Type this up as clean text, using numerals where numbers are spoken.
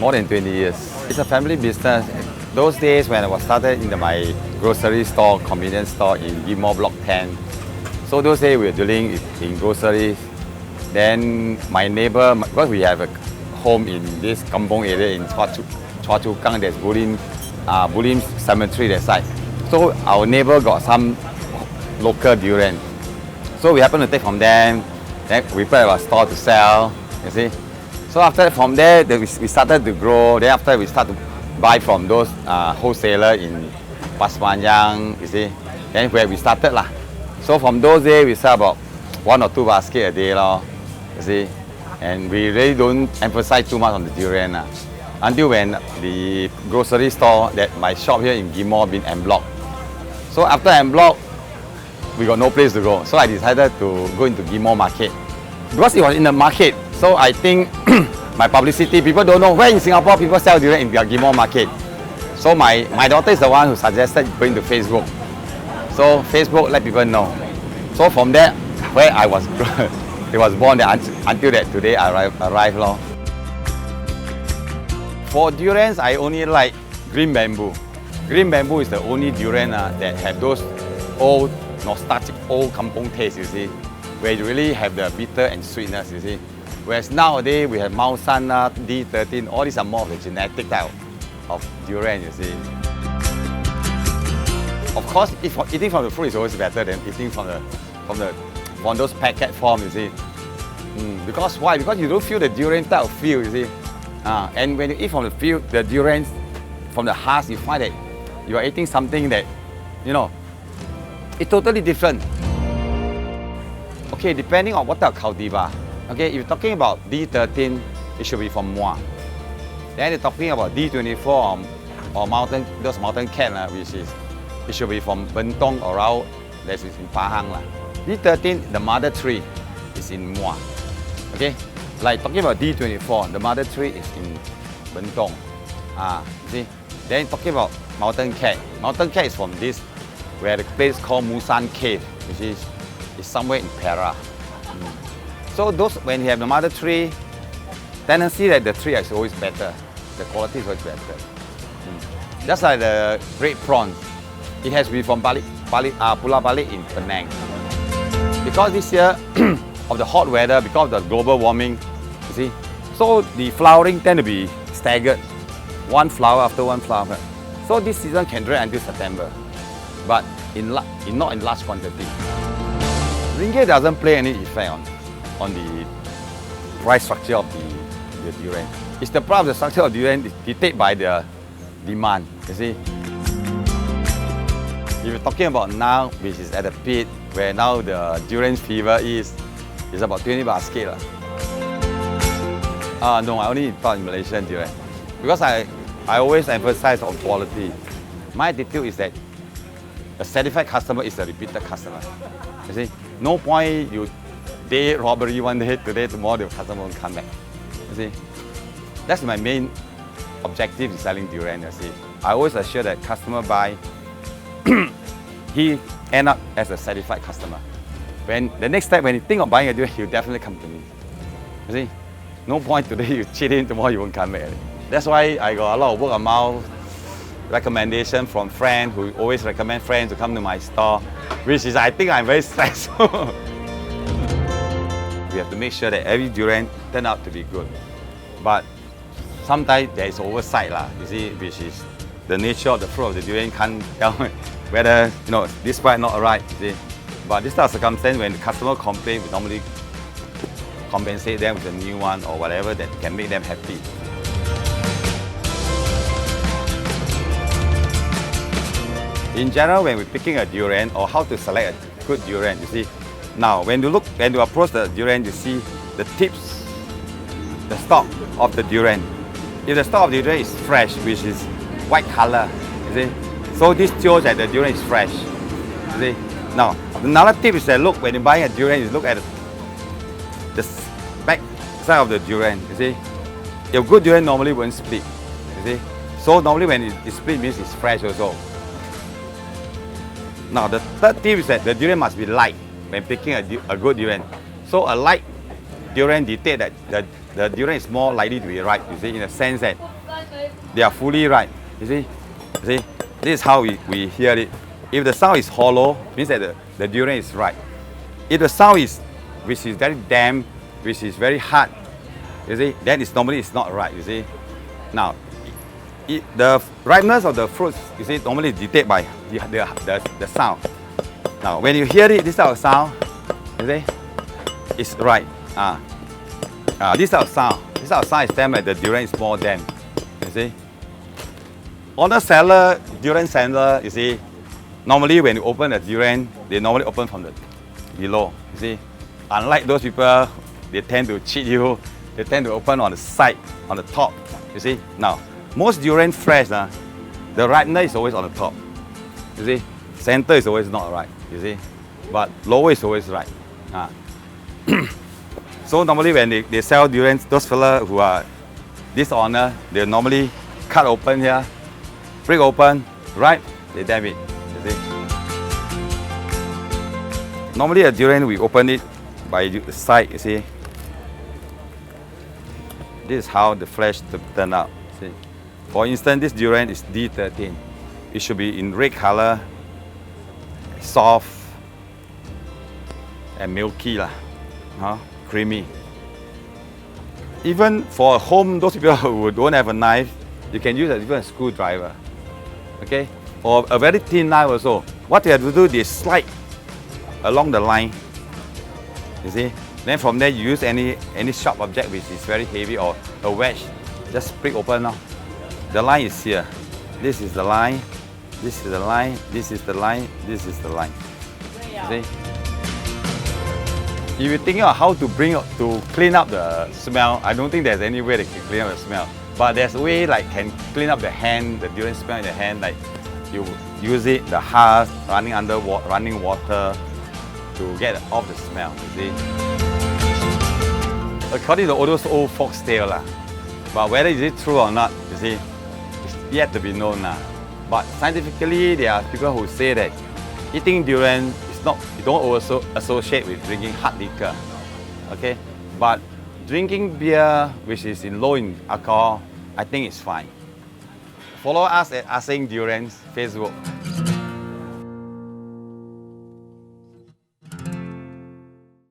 more than 20 years. It's a family business. Those days when I was started in my grocery store, convenience store in Ghim Moh Block 10. So those days we were dealing in groceries. Then my neighbor, because we have a home in this kampong area in Chua Chu Kang, there's Bulim Cemetery that side. So our neighbor got some local durian. So we happened to take from them. Then we put our store to sell, you see. So after from there, we started to grow. Then after we start to buy from those wholesaler in Pasmanyang, you see. Then where we started lah. So from those days, we sell about 1 or 2 baskets a day lor, you see. And we really don't emphasize too much on the durian until when the grocery store that my shop here in Ghim Moh been en bloc. So after en bloc, we got no place to go. So I decided to go into Ghim Moh market. Because it was in the market, so I think my publicity, people don't know where in Singapore people sell durian in their Ghim Moh market. So my daughter is the one who suggested going to Facebook. So Facebook let people know. So from there, where I was, it was born there until that today I arrived lor. For durians, I only like green bamboo. Green bamboo is the only durian that have those old, nostalgic, old kampong taste, you see, where you really have the bitter and sweetness, you see. Whereas nowadays we have Mao San, D13, all these are more of the genetic type of durian, you see. Of course, eating from the fruit is always better than eating from those packet form, you see. Because why? Because you don't feel the durian type of feel, you see. And when you eat from the durian, from the husk, you find that you are eating something that, you know, it's totally different. Okay, depending on what type of cultivar. Okay, if you're talking about D13, it should be from Moa. Then you're talking about D24 or those mountain cat, which is, it should be from Bentong or Rao, that is in Pahang. D13, the mother tree is in Moa. Okay, like talking about D24, the mother tree is in Bentong. See? Then talking about mountain cat. Mountain cat is from this, where the place called Musan Cave, which is somewhere in Perak. So those, when you have the mother tree, tendency that the tree is always better. The quality is always better. Just like the red prawns. It has to be from Pulau Balik in Penang. Because this year, of the hot weather, because of the global warming, you see, so the flowering tend to be staggered, one flower after one flower. So this season can drag until September, but not in large quantity. Ringgit doesn't play any effect on the price structure of the durian. It's the price of the structure of durian is dictated by the demand, you see. If you're talking about now, which is at the peak, where now the durian fever is about 20 baskets. No, I only import Malaysian durian. Because I always emphasize on quality. My attitude is that a satisfied customer is a repeated customer. You see, no point you day robbery one day, today, tomorrow the customer won't come back. You see, that's my main objective in selling durian. You see, I always assure that customer buy, he end up as a satisfied customer. When the next time when you think of buying a durian, he'll definitely come to me. You see, no point today you cheat him, tomorrow you won't come back. That's why I got a lot of word of mouth recommendation from friends who always recommend friends to come to my store, which is I think I'm very stressful. We have to make sure that every durian turn out to be good. But sometimes there is oversight, you see, which is the nature of the fruit of the durian can't tell whether this part not right, you see. But this type of circumstance, when the customer complain, we normally compensate them with a new one or whatever that can make them happy. In general, when we're picking a durian or how to select a good durian, you see, now when you approach the durian, you see the tips, the stalk of the durian. If the stalk of the durian is fresh, which is white color, you see, so this shows that the durian is fresh. You see. Now, another tip is that look, when you're buying a durian, you look at the back side of the durian, you see. A good durian normally won't split, you see. So normally when it split means it's fresh also. Now the third tip is that the durian must be light when picking a good durian. So a light durian dictates that the durian is more likely to be ripe, you see, in the sense that they are fully ripe. You see? You see? This is how we hear it. If the sound is hollow, means that the durian is ripe. If the sound is, which is very damp, which is very hard, you see, then normally it's not ripe, you see. Now, the ripeness of the fruits, you see, normally is dictated by the sound. Now, when you hear it, this type of sound, you see, it's ripe. This type of sound is damn like the durian is more damp, you see. On the seller, durian seller, you see, normally when you open a durian, they normally open from the below, you see. Unlike those people, they tend to cheat you, they tend to open on the side, on the top, you see. Now, most durian fresh, the ripeness is always on the top, you see. Center is always not right, you see. But lower is always right. So normally when they sell durians, those fellas who are dishonest, they normally cut open here, break open, right? They damn it, you see. Normally a durian, we open it by the side, you see. This is how the flesh turn out, see. For instance, this durian is D13. It should be in red color, soft and milky, creamy. Even for home, those people who don't have a knife, you can use even a screwdriver. Okay? Or a very thin knife also. What you have to do is slide along the line. You see? Then from there you use any sharp object which is very heavy or a wedge. Just break open now. The line is here. This is the line. This is the line. This is the line. This is the line. You see? If you think of how to clean up the smell, I don't think there's any way that can clean up the smell. But there's a way like can clean up the hand, the durian smell in the hand, like you use it, the husk, running water to get off the smell, you see. According to all those old folks tale, but whether is it true or not, you see, it's yet to be known. But scientifically, there are people who say that eating durian is not, you don't also associate with drinking hard liquor, okay? But drinking beer, which is low in alcohol, I think it's fine. Follow us at Ah Seng Durians Facebook.